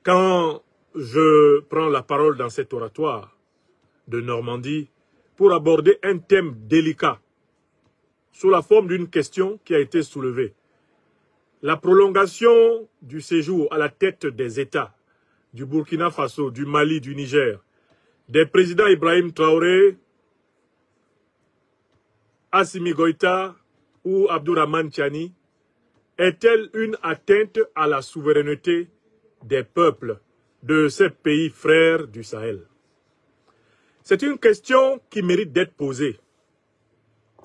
Quand je prends la parole dans cet oratoire de Normandie pour aborder un thème délicat sous la forme d'une question qui a été soulevée, la prolongation du séjour à la tête des États du Burkina Faso, du Mali, du Niger, des présidents Ibrahim Traoré, Assimi Goïta ou Abdourahmane Tiani, est-elle une atteinte à la souveraineté des peuples de ces pays frères du Sahel? C'est une question qui mérite d'être posée.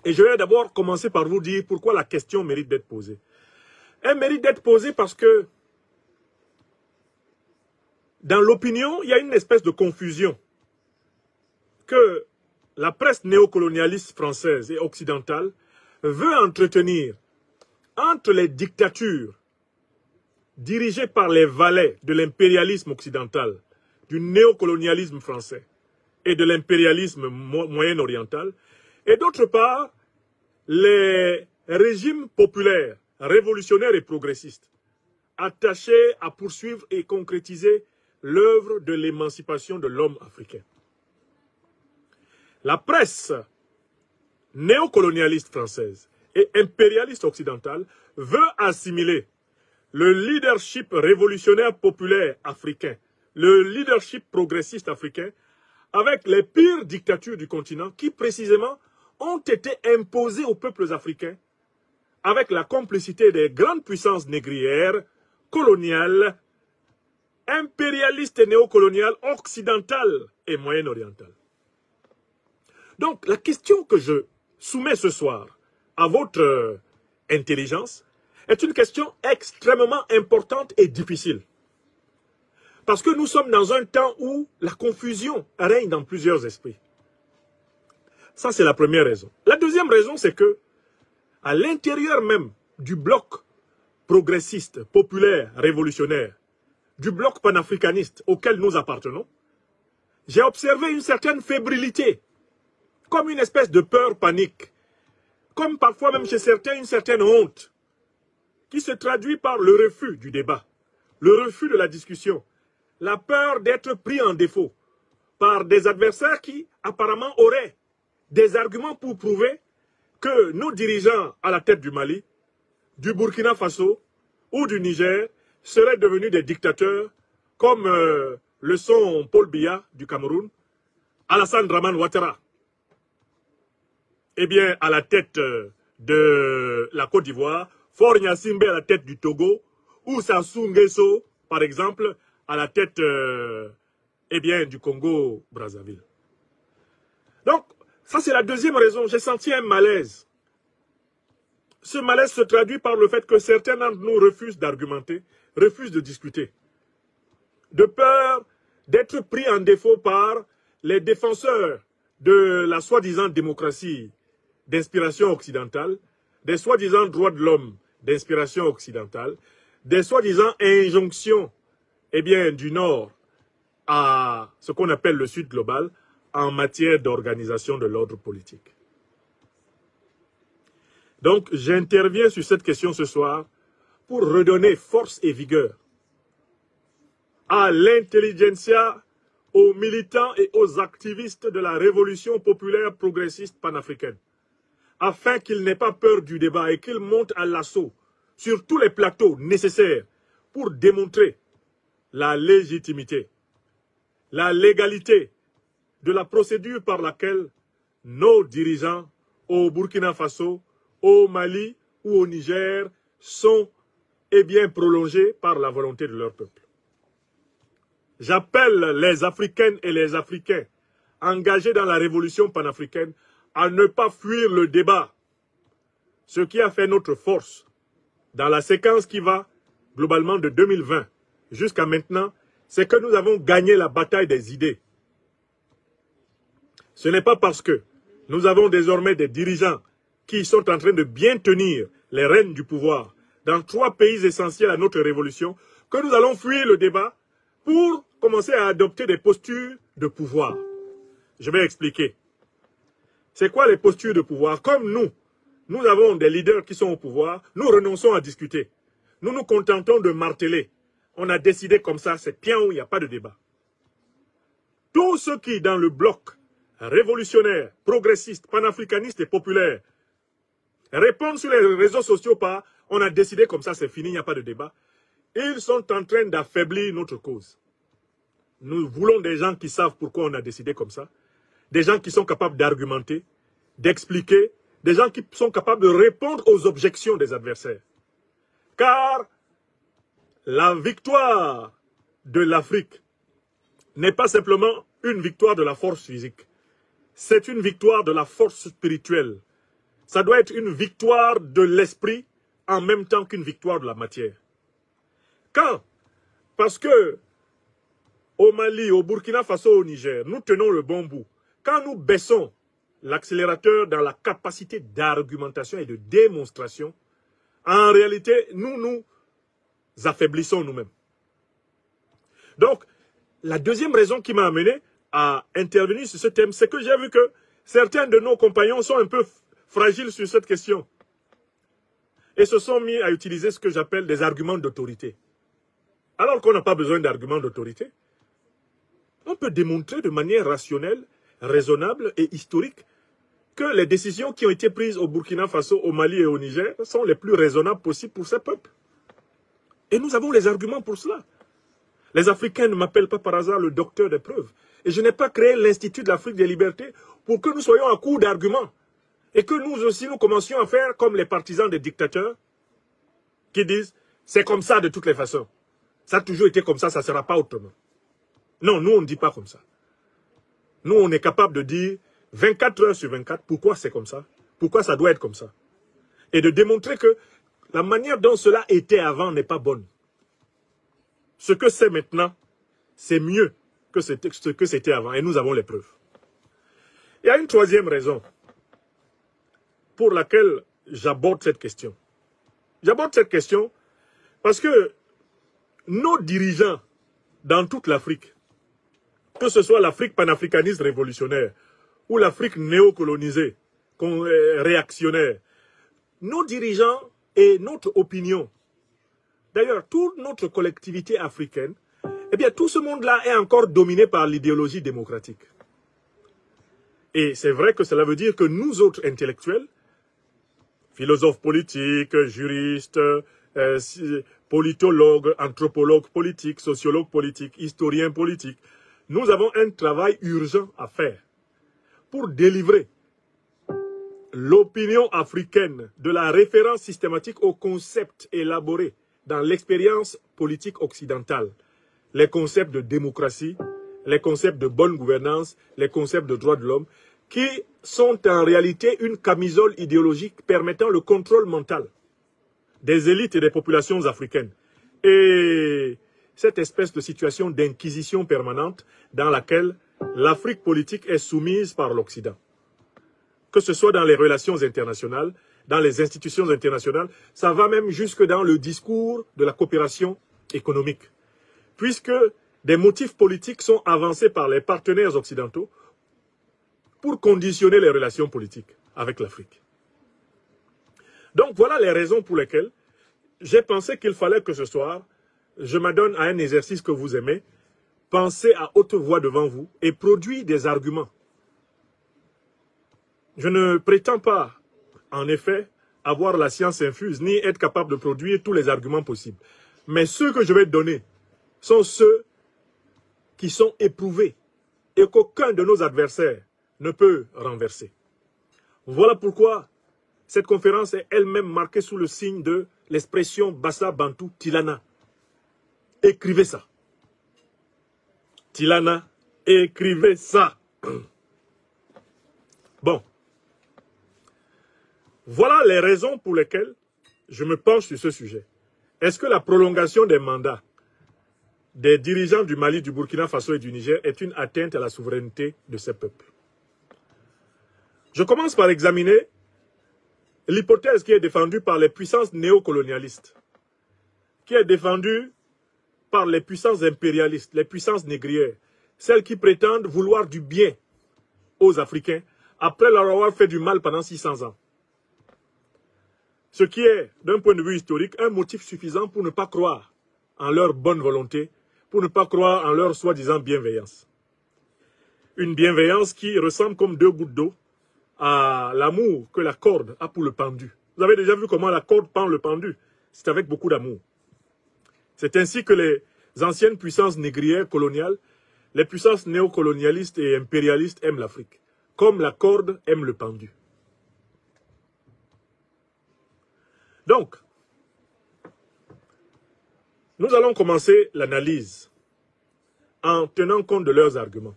Et je vais d'abord commencer par vous dire pourquoi la question mérite d'être posée. Elle mérite d'être posée parce que dans l'opinion, il y a une espèce de confusion que la presse néocolonialiste française et occidentale veut entretenir entre les dictatures dirigées par les valets de l'impérialisme occidental, du néocolonialisme français et de l'impérialisme moyen-oriental, et d'autre part, les régimes populaires, révolutionnaires et progressistes, attachés à poursuivre et concrétiser l'œuvre de l'émancipation de l'homme africain. La presse néocolonialiste française et impérialiste occidentale veut assimiler le leadership révolutionnaire populaire africain, le leadership progressiste africain, avec les pires dictatures du continent qui, précisément, ont été imposées aux peuples africains avec la complicité des grandes puissances négrières, coloniales, impérialistes et néocoloniales, occidentales et moyen-orientales. Donc, la question que je soumets ce soir à votre intelligence est une question extrêmement importante et difficile. Parce que nous sommes dans un temps où la confusion règne dans plusieurs esprits. Ça, c'est la première raison. La deuxième raison, c'est que, à l'intérieur même du bloc progressiste, populaire, révolutionnaire, du bloc panafricaniste auquel nous appartenons, j'ai observé une certaine fébrilité, comme une espèce de peur panique, comme parfois même chez certains une certaine honte, qui se traduit par le refus du débat, le refus de la discussion, la peur d'être pris en défaut par des adversaires qui apparemment auraient des arguments pour prouver que nos dirigeants à la tête du Mali, du Burkina Faso ou du Niger seraient devenus des dictateurs comme le sont Paul Biya du Cameroun, Alassane Dramane Ouattara, eh bien à la tête de la Côte d'Ivoire, Faure Gnassingbé à la tête du Togo, ou Sassou Nguesso, par exemple, à la tête eh bien, du Congo-Brazzaville. Donc, ça c'est la deuxième raison. J'ai senti un malaise. Ce malaise se traduit par le fait que certains d'entre nous refusent d'argumenter, refusent de discuter. De peur d'être pris en défaut par les défenseurs de la soi-disant démocratie d'inspiration occidentale, des soi-disant droits de l'homme d'inspiration occidentale, des soi-disant injonctions eh bien, du Nord à ce qu'on appelle le Sud global en matière d'organisation de l'ordre politique. Donc, j'interviens sur cette question ce soir pour redonner force et vigueur à l'intelligentsia, aux militants et aux activistes de la révolution populaire progressiste panafricaine, afin qu'ils n'aient pas peur du débat et qu'ils montent à l'assaut sur tous les plateaux nécessaires pour démontrer la légitimité, la légalité de la procédure par laquelle nos dirigeants au Burkina Faso, au Mali ou au Niger sont eh bien prolongés par la volonté de leur peuple. J'appelle les Africaines et les Africains engagés dans la révolution panafricaine à ne pas fuir le débat. Ce qui a fait notre force dans la séquence qui va globalement de 2020 jusqu'à maintenant, c'est que nous avons gagné la bataille des idées. Ce n'est pas parce que nous avons désormais des dirigeants qui sont en train de bien tenir les rênes du pouvoir dans 3 pays essentiels à notre révolution que nous allons fuir le débat pour commencer à adopter des postures de pouvoir. Je vais expliquer. C'est quoi les postures de pouvoir? Comme nous avons des leaders qui sont au pouvoir, nous renonçons à discuter. Nous nous contentons de marteler. on a décidé comme ça, c'est bien où il n'y a pas de débat. Tous ceux qui, dans le bloc révolutionnaire, progressiste, panafricaniste et populaire, répondent sur les réseaux sociaux par « on a décidé comme ça, c'est fini, il n'y a pas de débat », ils sont en train d'affaiblir notre cause. Nous voulons des gens qui savent pourquoi on a décidé comme ça, des gens qui sont capables d'argumenter, d'expliquer, des gens qui sont capables de répondre aux objections des adversaires. Car la victoire de l'Afrique n'est pas simplement une victoire de la force physique. C'est une victoire de la force spirituelle. Ça doit être une victoire de l'esprit en même temps qu'une victoire de la matière. Quand? Parce que au Mali, au Burkina Faso, au Niger, nous tenons le bon bout. Quand nous baissons l'accélérateur dans la capacité d'argumentation et de démonstration, en réalité, nous affaiblissons nous-mêmes. Donc, la deuxième raison qui m'a amené à intervenir sur ce thème, c'est que j'ai vu que certains de nos compagnons sont un peu fragiles sur cette question et se sont mis à utiliser ce que j'appelle des arguments d'autorité. Alors qu'on n'a pas besoin d'arguments d'autorité. On peut démontrer de manière rationnelle, raisonnable et historique que les décisions qui ont été prises au Burkina Faso, au Mali et au Niger sont les plus raisonnables possibles pour ces peuples. Et nous avons les arguments pour cela. Les Africains ne m'appellent pas par hasard le docteur des preuves. Et je n'ai pas créé l'Institut de l'Afrique des libertés pour que nous soyons à court d'arguments. Et que nous aussi, nous commencions à faire comme les partisans des dictateurs qui disent « c'est comme ça de toutes les façons. Ça a toujours été comme ça, ça ne sera pas autrement. » Non, nous, on ne dit pas comme ça. Nous, on est capable de dire 24 heures sur 24, pourquoi c'est comme ça, pourquoi ça doit être comme ça. Et de démontrer que la manière dont cela était avant n'est pas bonne. Ce que c'est maintenant, c'est mieux que ce que c'était avant. Et nous avons les preuves. Il y a une troisième raison pour laquelle j'aborde cette question. J'aborde cette question parce que nos dirigeants dans toute l'Afrique, que ce soit l'Afrique panafricaniste révolutionnaire ou l'Afrique néocolonisée, réactionnaire, nos dirigeants et notre opinion, d'ailleurs toute notre collectivité africaine, eh bien tout ce monde-là est encore dominé par l'idéologie démocratique. Et c'est vrai que cela veut dire que nous autres intellectuels, philosophes politiques, juristes, politologues, anthropologues politiques, sociologues politiques, historiens politiques, nous avons un travail urgent à faire pour délivrer l'opinion africaine de la référence systématique aux concepts élaborés dans l'expérience politique occidentale. Les concepts de démocratie, les concepts de bonne gouvernance, les concepts de droits de l'homme, qui sont en réalité une camisole idéologique permettant le contrôle mental des élites et des populations africaines. Et cette espèce de situation d'inquisition permanente dans laquelle l'Afrique politique est soumise par l'Occident. Que ce soit dans les relations internationales, dans les institutions internationales, ça va même jusque dans le discours de la coopération économique. Puisque des motifs politiques sont avancés par les partenaires occidentaux pour conditionner les relations politiques avec l'Afrique. Donc voilà les raisons pour lesquelles j'ai pensé qu'il fallait que ce soir, je m'adonne à un exercice que vous aimez, pensez à haute voix devant vous et produire des arguments. Je ne prétends pas, en effet, avoir la science infuse, ni être capable de produire tous les arguments possibles. Mais ceux que je vais donner sont ceux qui sont éprouvés et qu'aucun de nos adversaires ne peut renverser. Voilà pourquoi cette conférence est elle-même marquée sous le signe de l'expression Bassa Bantou Tilana. Écrivez ça. Tilana, écrivez ça. Bon. Voilà les raisons pour lesquelles je me penche sur ce sujet. Est-ce que la prolongation des mandats des dirigeants du Mali, du Burkina Faso et du Niger est une atteinte à la souveraineté de ces peuples? Je commence par examiner l'hypothèse qui est défendue par les puissances néocolonialistes, qui est défendue par les puissances impérialistes, les puissances négrières, celles qui prétendent vouloir du bien aux Africains après leur avoir fait du mal pendant 600 ans. Ce qui est, d'un point de vue historique, un motif suffisant pour ne pas croire en leur bonne volonté, pour ne pas croire en leur soi-disant bienveillance. Une bienveillance qui ressemble comme deux gouttes d'eau à l'amour que la corde a pour le pendu. Vous avez déjà vu comment la corde pend le pendu? C'est avec beaucoup d'amour. C'est ainsi que les anciennes puissances négrières coloniales, les puissances néocolonialistes et impérialistes aiment l'Afrique, comme la corde aime le pendu. Donc, nous allons commencer l'analyse en tenant compte de leurs arguments.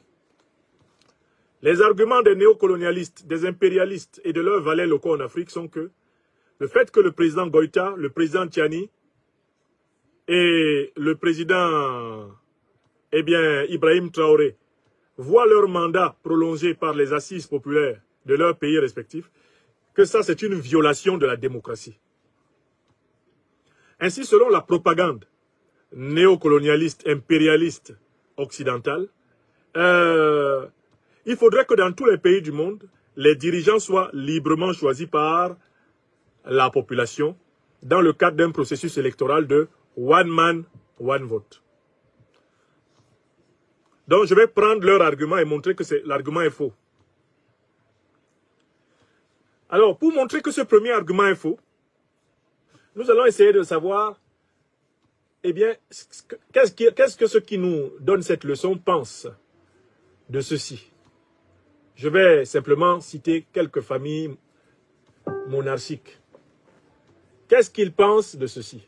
Les arguments des néocolonialistes, des impérialistes et de leurs valets locaux en Afrique sont que le fait que le président Goïta, le président Tchani et le président Ibrahim Traoré voient leur mandat prolongé par les assises populaires de leurs pays respectifs, que ça c'est une violation de la démocratie. Ainsi, selon la propagande néocolonialiste, impérialiste, occidentale, il faudrait que dans tous les pays du monde, les dirigeants soient librement choisis par la population dans le cadre d'un processus électoral de one man, one vote. Donc je vais prendre leur argument et montrer que l'argument est faux. Alors, pour montrer que ce premier argument est faux, nous allons essayer de savoir, eh bien, qu'est-ce que ceux qui nous donnent cette leçon pensent de ceci. Je vais simplement citer quelques familles monarchiques. Qu'est-ce qu'ils pensent de ceci?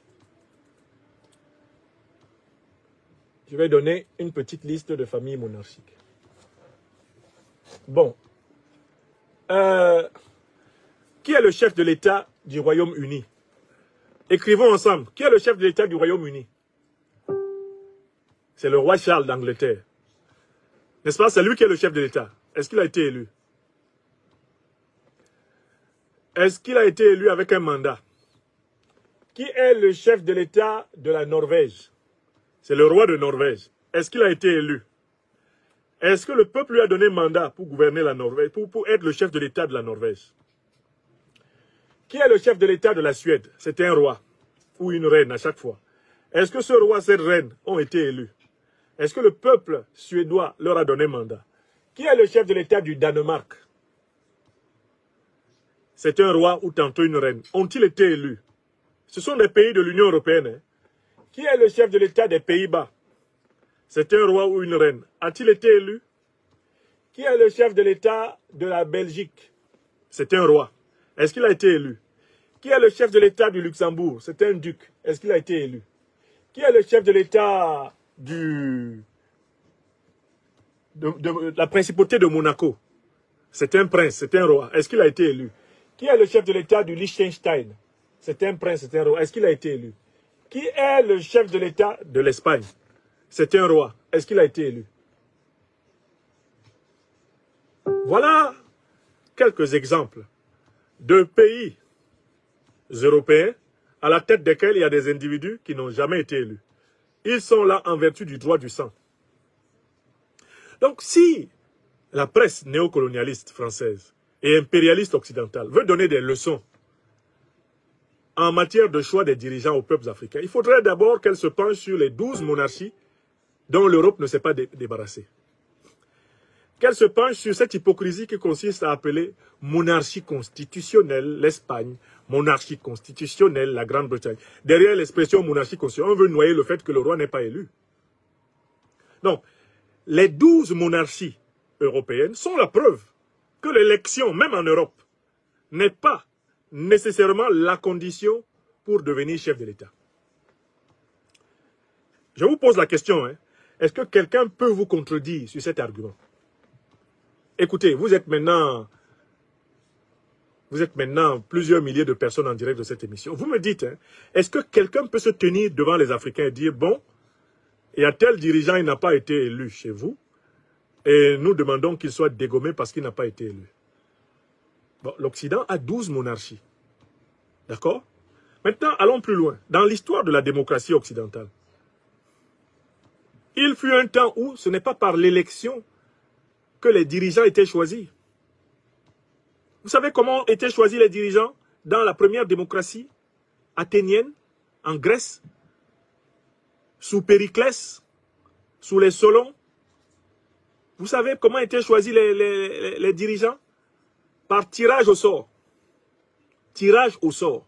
Je vais donner une petite liste de familles monarchiques. Bon. Qui est le chef de l'État du Royaume-Uni? Écrivons ensemble. Qui est le chef de l'État du Royaume-Uni? C'est le roi Charles d'Angleterre. N'est-ce pas? C'est lui qui est le chef de l'État. Est-ce qu'il a été élu? Est-ce qu'il a été élu avec un mandat? Qui est le chef de l'État de la Norvège? C'est le roi de Norvège. Est-ce qu'il a été élu? Est-ce que le peuple lui a donné mandat pour gouverner la Norvège, pour être le chef de l'État de la Norvège? Qui est le chef de l'État de la Suède? C'est un roi ou une reine à chaque fois. Est-ce que ce roi, cette reine ont été élus? Est-ce que le peuple suédois leur a donné mandat? Qui est le chef de l'État du Danemark? C'est un roi ou tantôt une reine. Ont-ils été élus? Ce sont des pays de l'Union européenne. Hein? Qui est le chef de l'État des Pays-Bas? C'est un roi ou une reine. A-t-il été élu? Qui est le chef de l'État de la Belgique? C'est un roi. Est-ce qu'il a été élu? Qui est le chef de l'État du Luxembourg? C'est un duc. Est-ce qu'il a été élu? Qui est le chef de l'État de la principauté de Monaco? C'est un prince, c'est un roi. Est-ce qu'il a été élu? Qui est le chef de l'État du Liechtenstein? C'est un prince, c'est un roi. Est-ce qu'il a été élu? Qui est le chef de l'État de l'Espagne? C'est un roi. Est-ce qu'il a été élu? Voilà quelques exemples de pays européens à la tête desquels il y a des individus qui n'ont jamais été élus. Ils sont là en vertu du droit du sang. Donc si la presse néocolonialiste française et impérialiste occidentale veut donner des leçons en matière de choix des dirigeants aux peuples africains, il faudrait d'abord qu'elle se penche sur les 12 monarchies dont l'Europe ne s'est pas débarrassée. Qu'elle se penche sur cette hypocrisie qui consiste à appeler monarchie constitutionnelle l'Espagne, monarchie constitutionnelle la Grande-Bretagne. Derrière l'expression monarchie constitutionnelle, on veut noyer le fait que le roi n'est pas élu. Donc, les 12 monarchies européennes sont la preuve que l'élection, même en Europe, n'est pas nécessairement la condition pour devenir chef de l'État. Je vous pose la question, hein. Est-ce que quelqu'un peut vous contredire sur cet argument? Écoutez, vous êtes maintenant plusieurs milliers de personnes en direct de cette émission. Vous me dites, hein, est-ce que quelqu'un peut se tenir devant les Africains et dire, bon, il y a tel dirigeant, il n'a pas été élu chez vous, et nous demandons qu'il soit dégommé parce qu'il n'a pas été élu. Bon, l'Occident a 12 monarchies. D'accord? Maintenant, allons plus loin. Dans l'histoire de la démocratie occidentale, il fut un temps où ce n'est pas par l'élection que les dirigeants étaient choisis. Vous savez comment étaient choisis les dirigeants dans la première démocratie athénienne, en Grèce? sous Périclès, sous les Solons. Vous savez comment étaient choisis les dirigeants? Par tirage au sort. Tirage au sort.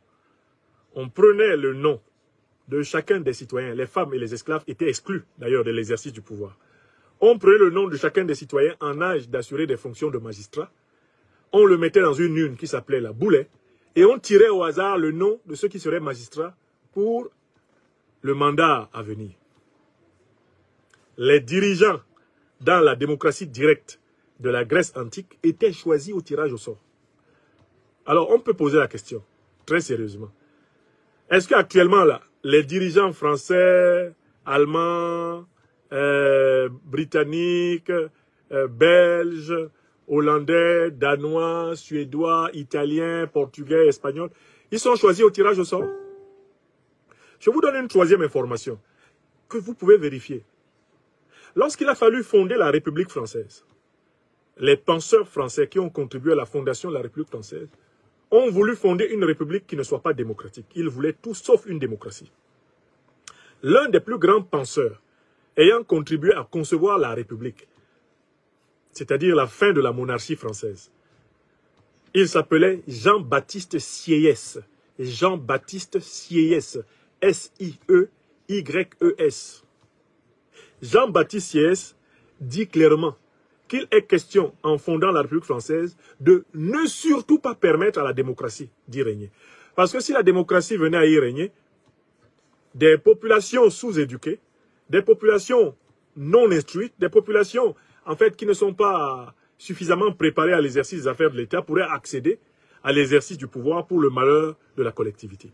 On prenait le nom de chacun des citoyens. Les femmes et les esclaves étaient exclus d'ailleurs de l'exercice du pouvoir. On prenait le nom de chacun des citoyens en âge d'assurer des fonctions de magistrat. On le mettait dans une urne qui s'appelait la boulet. Et on tirait au hasard le nom de ceux qui seraient magistrats pour le mandat à venir. Les dirigeants dans la démocratie directe de la Grèce antique étaient choisis au tirage au sort. Alors on peut poser la question, très sérieusement. Est-ce qu'actuellement là, les dirigeants français, allemands, britanniques, belges, hollandais, danois, suédois, italiens, portugais, espagnols, ils sont choisis au tirage au sort? Je vous donne une troisième information que vous pouvez vérifier. Lorsqu'il a fallu fonder la République française, les penseurs français qui ont contribué à la fondation de la République française ont voulu fonder une république qui ne soit pas démocratique. Ils voulaient tout sauf une démocratie. L'un des plus grands penseurs ayant contribué à concevoir la République, c'est-à-dire la fin de la monarchie française, il s'appelait Jean-Baptiste Sieyès. Jean-Baptiste Sieyès. S-I-E-Y-E-S. Jean-Baptiste Sieyès dit clairement qu'il est question, en fondant la République française, de ne surtout pas permettre à la démocratie d'y régner. Parce que si la démocratie venait à y régner, des populations sous-éduquées, des populations non instruites, des populations en fait qui ne sont pas suffisamment préparées à l'exercice des affaires de l'État pourraient accéder à l'exercice du pouvoir pour le malheur de la collectivité.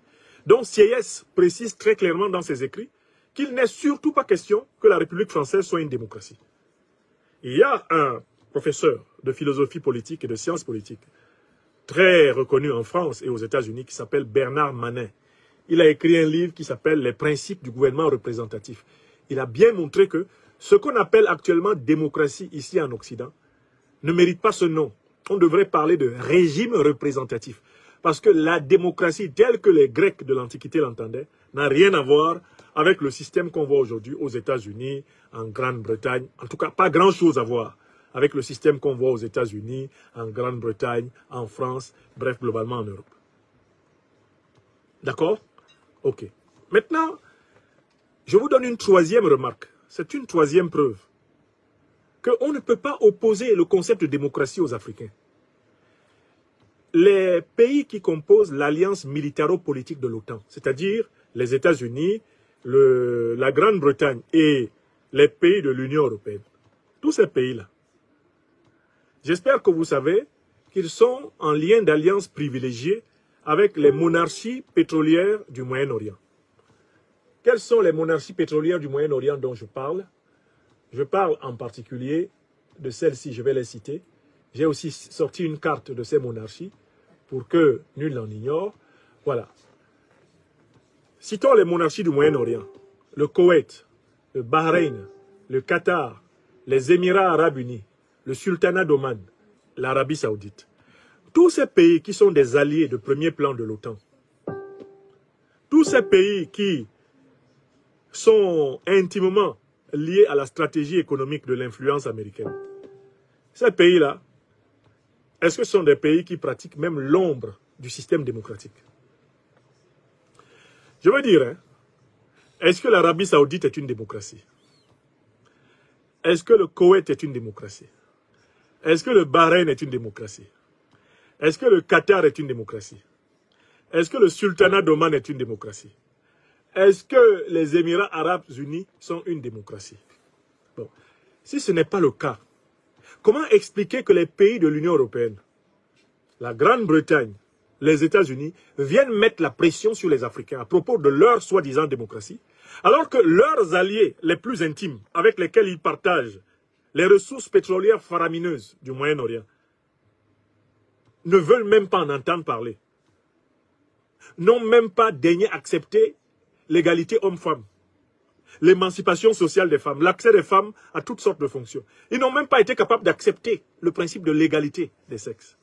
Donc Sieyès précise très clairement dans ses écrits qu'il n'est surtout pas question que la République française soit une démocratie. Il y a un professeur de philosophie politique et de sciences politiques très reconnu en France et aux États-Unis qui s'appelle Bernard Manin. Il a écrit un livre qui s'appelle « Les principes du gouvernement représentatif ». Il a bien montré que ce qu'on appelle actuellement démocratie ici en Occident ne mérite pas ce nom. On devrait parler de régime représentatif. Parce que la démocratie telle que les Grecs de l'Antiquité l'entendaient n'a rien à voir avec le système qu'on voit aujourd'hui aux États-Unis, en Grande-Bretagne. En tout cas, pas grand-chose à voir avec le système qu'on voit aux États-Unis, en Grande-Bretagne, en France, bref, globalement en Europe. D'accord? Ok. Maintenant, je vous donne une troisième remarque. C'est une troisième preuve qu'on ne peut pas opposer le concept de démocratie aux Africains. Les pays qui composent l'alliance militaro-politique de l'OTAN, c'est-à-dire les États-Unis, la Grande-Bretagne et les pays de l'Union européenne, tous ces pays-là, j'espère que vous savez qu'ils sont en lien d'alliance privilégiée avec les monarchies pétrolières du Moyen-Orient. Quelles sont les monarchies pétrolières du Moyen-Orient dont je parle? Je parle en particulier de celles-ci, je vais les citer. J'ai aussi sorti une carte de ces monarchies pour que nul n'en ignore. Voilà. Citons les monarchies du Moyen-Orient. Le Koweït, le Bahreïn, le Qatar, les Émirats arabes unis, le Sultanat d'Oman, l'Arabie saoudite. Tous ces pays qui sont des alliés de premier plan de l'OTAN, tous ces pays qui sont intimement liés à la stratégie économique de l'influence américaine, ces pays-là, est-ce que ce sont des pays qui pratiquent même l'ombre du système démocratique? Je veux dire, hein, est-ce que l'Arabie saoudite est une démocratie? Est-ce que le Koweït est une démocratie? Est-ce que le Bahreïn est une démocratie? Est-ce que le Qatar est une démocratie? Est-ce que le Sultanat d'Oman est une démocratie? Est-ce que les Émirats arabes unis sont une démocratie? Bon, si ce n'est pas le cas, comment expliquer que les pays de l'Union européenne, la Grande-Bretagne, les États-Unis, viennent mettre la pression sur les Africains à propos de leur soi-disant démocratie, alors que leurs alliés les plus intimes, avec lesquels ils partagent les ressources pétrolières faramineuses du Moyen-Orient, ne veulent même pas en entendre parler, n'ont même pas daigné accepter l'égalité homme-femme, l'émancipation sociale des femmes, l'accès des femmes à toutes sortes de fonctions. Ils n'ont même pas été capables d'accepter le principe de l'égalité des sexes.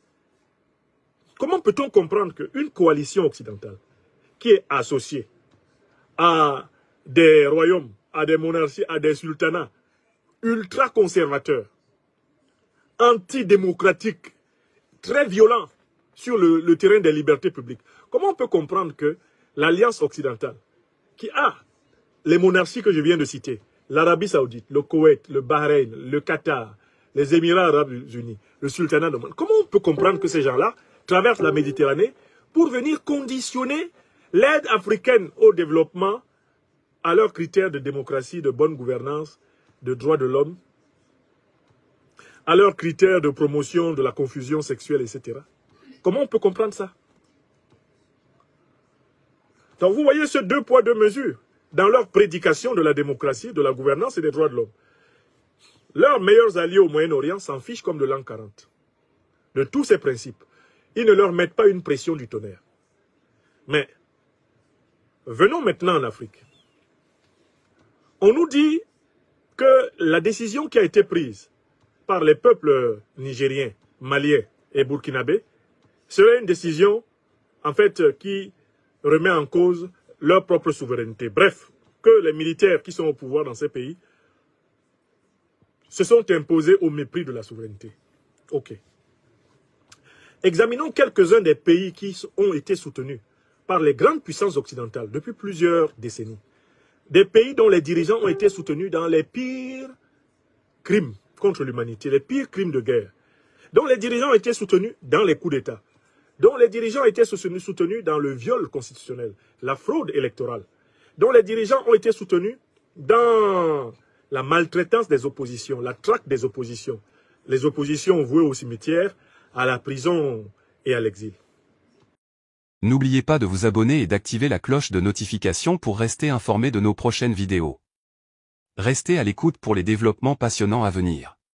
Comment peut-on comprendre qu'une coalition occidentale qui est associée à des royaumes à des monarchies, à des sultanats ultra-conservateurs, antidémocratiques, très violents sur le terrain des libertés publiques. Comment on peut comprendre que l'Alliance occidentale, qui a les monarchies que je viens de citer, l'Arabie Saoudite, le Koweït, le Bahreïn, le Qatar, les Émirats Arabes Unis, le Sultanat d'Oman, comment on peut comprendre que ces gens-là traversent la Méditerranée pour venir conditionner l'aide africaine au développement à leurs critères de démocratie, de bonne gouvernance, de droits de l'homme, à leurs critères de promotion de la confusion sexuelle, etc. Comment on peut comprendre ça? Donc vous voyez ces deux poids, deux mesures dans leur prédication de la démocratie, de la gouvernance et des droits de l'homme. Leurs meilleurs alliés au Moyen-Orient s'en fichent comme de l'an 40. De tous ces principes. Ils ne leur mettent pas une pression du tonnerre. Mais, venons maintenant en Afrique. On nous dit que la décision qui a été prise par les peuples nigériens, maliens et burkinabés serait une décision, en fait, qui remet en cause leur propre souveraineté. Bref, que les militaires qui sont au pouvoir dans ces pays se sont imposés au mépris de la souveraineté. Ok. Examinons quelques-uns des pays qui ont été soutenus par les grandes puissances occidentales depuis plusieurs décennies. Des pays dont les dirigeants ont été soutenus dans les pires crimes contre l'humanité, les pires crimes de guerre, dont les dirigeants ont été soutenus dans les coups d'État, dont les dirigeants ont été soutenus dans le viol constitutionnel, la fraude électorale, dont les dirigeants ont été soutenus dans la maltraitance des oppositions, la traque des oppositions, les oppositions vouées au cimetière, à la prison et à l'exil. N'oubliez pas de vous abonner et d'activer la cloche de notification pour rester informé de nos prochaines vidéos. Restez à l'écoute pour les développements passionnants à venir.